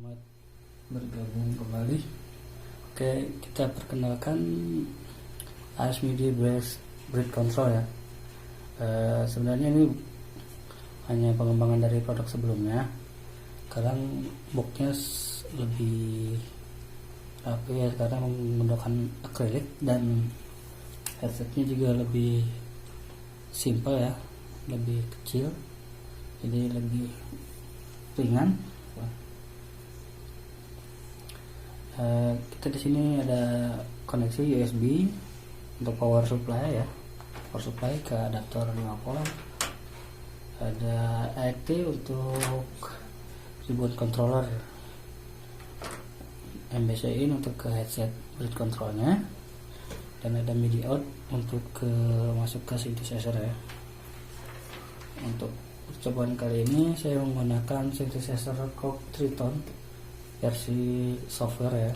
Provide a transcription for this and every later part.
Selamat bergabung kembali. Oke, kita perkenalkan AS MIDI Breath Control ya. Sebenarnya ini hanya pengembangan dari produk sebelumnya. Sekarang boxnya lebih rapi ya, sekarang menggunakan akrilik dan headsetnya juga lebih simple ya, lebih kecil, jadi lebih ringan. Kita di sini ada koneksi USB untuk power supply ya, power supply ke adaptor 5 volt. Ada AXT untuk remote controller, MBC in untuk ke headset breath controlnya, dan ada MIDI out untuk ke masuk ke synthesizer ya. Untuk percobaan kali ini saya menggunakan synthesizer Korg Triton versi software ya,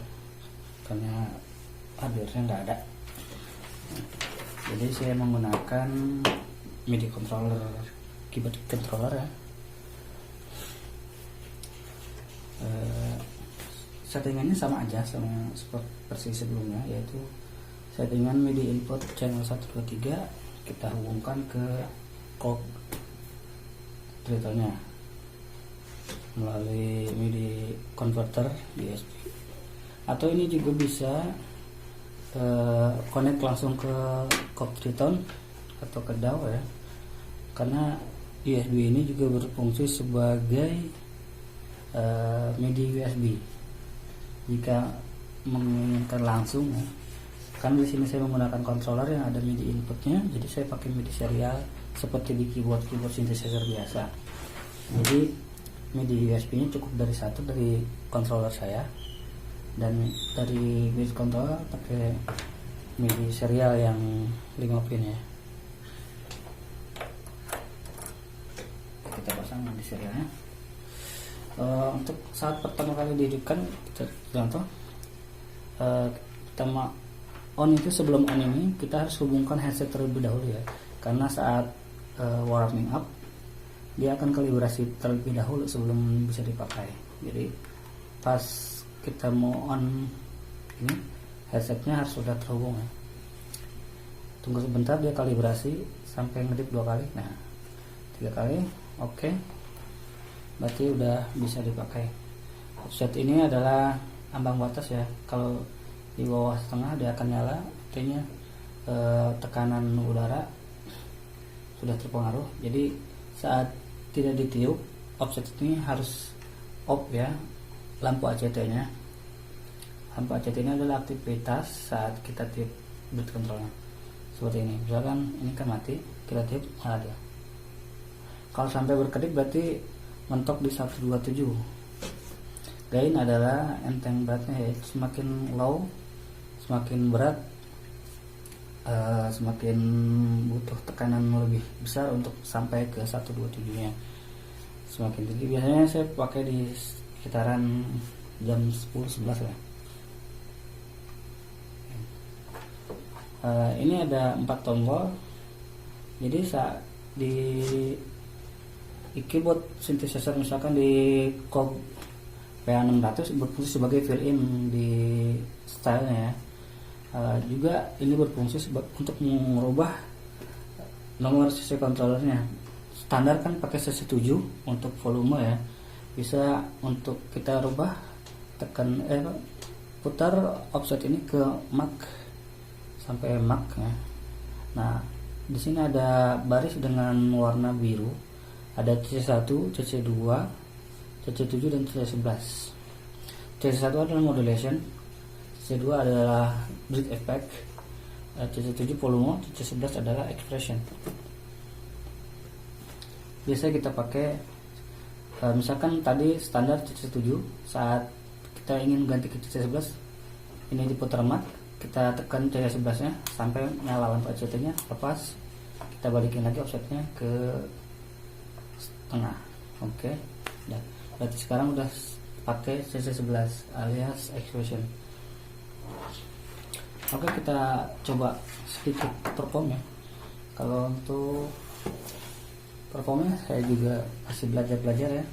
karena hardware-nya nggak ada. Jadi saya menggunakan MIDI controller, keyboard controller ya. Settingannya sama aja sama seperti versi sebelumnya, yaitu settingan MIDI input channel 123 kita hubungkan ke Korg Tritonnya melalui MIDI converter USB, atau ini juga bisa connect langsung ke Korg Triton atau ke DAW ya, karena USB ini juga berfungsi sebagai MIDI USB jika menginginkan langsung ya. Kan di sini saya menggunakan controller yang ada MIDI inputnya, jadi saya pakai MIDI serial seperti di keyboard synthesizer biasa. Jadi MIDI USB-nya cukup dari satu dari controller saya, dan dari MIDI controller pakai MIDI serial yang 5 pin ya. Kita pasang MIDI serialnya. Untuk saat pertama kali dihidupkan, kita contoh kita on itu, sebelum on ini kita harus hubungkan headset terlebih dahulu ya, karena saat warming up dia akan kalibrasi terlebih dahulu sebelum bisa dipakai. Jadi pas kita mau on ini, headsetnya harus sudah terhubung ya. Tunggu sebentar, dia kalibrasi sampai ngedip 2 kali, nah 3 kali, oke. Berarti udah bisa dipakai. Offset ini adalah ambang batas ya, kalau di bawah setengah dia akan nyala, artinya tekanan udara sudah terpengaruh. Jadi saat tidak ditiup, offset ini harus off ya, lampu ACT nya. Lampu ACT ini adalah aktivitas saat kita tiup breath controlnya, seperti ini. Misalkan ini kan mati, kita tiup nyala dia. Kalau sampai berkedip berarti mentok di 127. Gain adalah enteng beratnya ya, semakin low semakin berat, semakin butuh tekanan lebih besar untuk sampai ke 127 nya. Semakin tinggi biasanya saya pakai di sekitaran jam 10-11 ya. Ini ada 4 tombol, jadi saat di keyboard synthesizer misalkan di Korg PA600 berfungsi sebagai fill-in di stylenya ya. Juga ini berfungsi untuk mengubah nomor sisi controllernya. Standar kan pakai sisi 7 untuk volume ya, bisa untuk kita rubah, tekan putar offset ini ke Mach sampai Mach ya. Nah di sini ada baris dengan warna biru, ada CC1, CC2, CC7 dan CC11. CC1 adalah modulation, CC2 adalah bridge effect, CC7 volume, CC11 adalah expression. Biasa kita pakai misalkan tadi standar CC7, saat kita ingin ganti ke CC11 ini diputar mat, kita tekan CC11 nya sampai nyala lampu ACT nya, lepas kita balikin lagi offsetnya ke tengah. Oke. Dan berarti sekarang udah pakai CC11 alias expression. Oke, kita coba sedikit perform ya. Kalau untuk performnya saya juga masih belajar ya.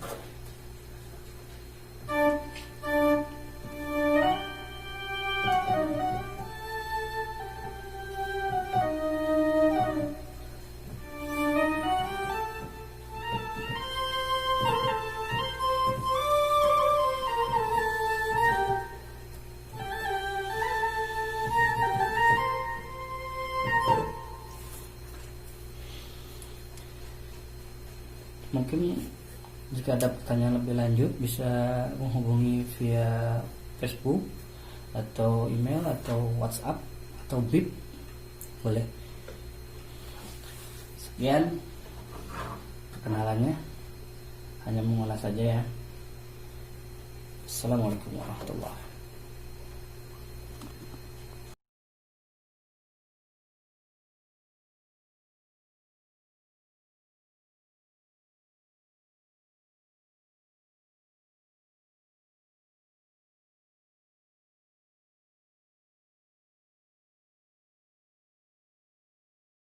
Mungkin jika ada pertanyaan lebih lanjut bisa menghubungi via Facebook atau email atau WhatsApp atau BIP, boleh. Sekian perkenalannya, hanya mengulas saja ya. Assalamualaikum warahmatullahi wabarakatuh.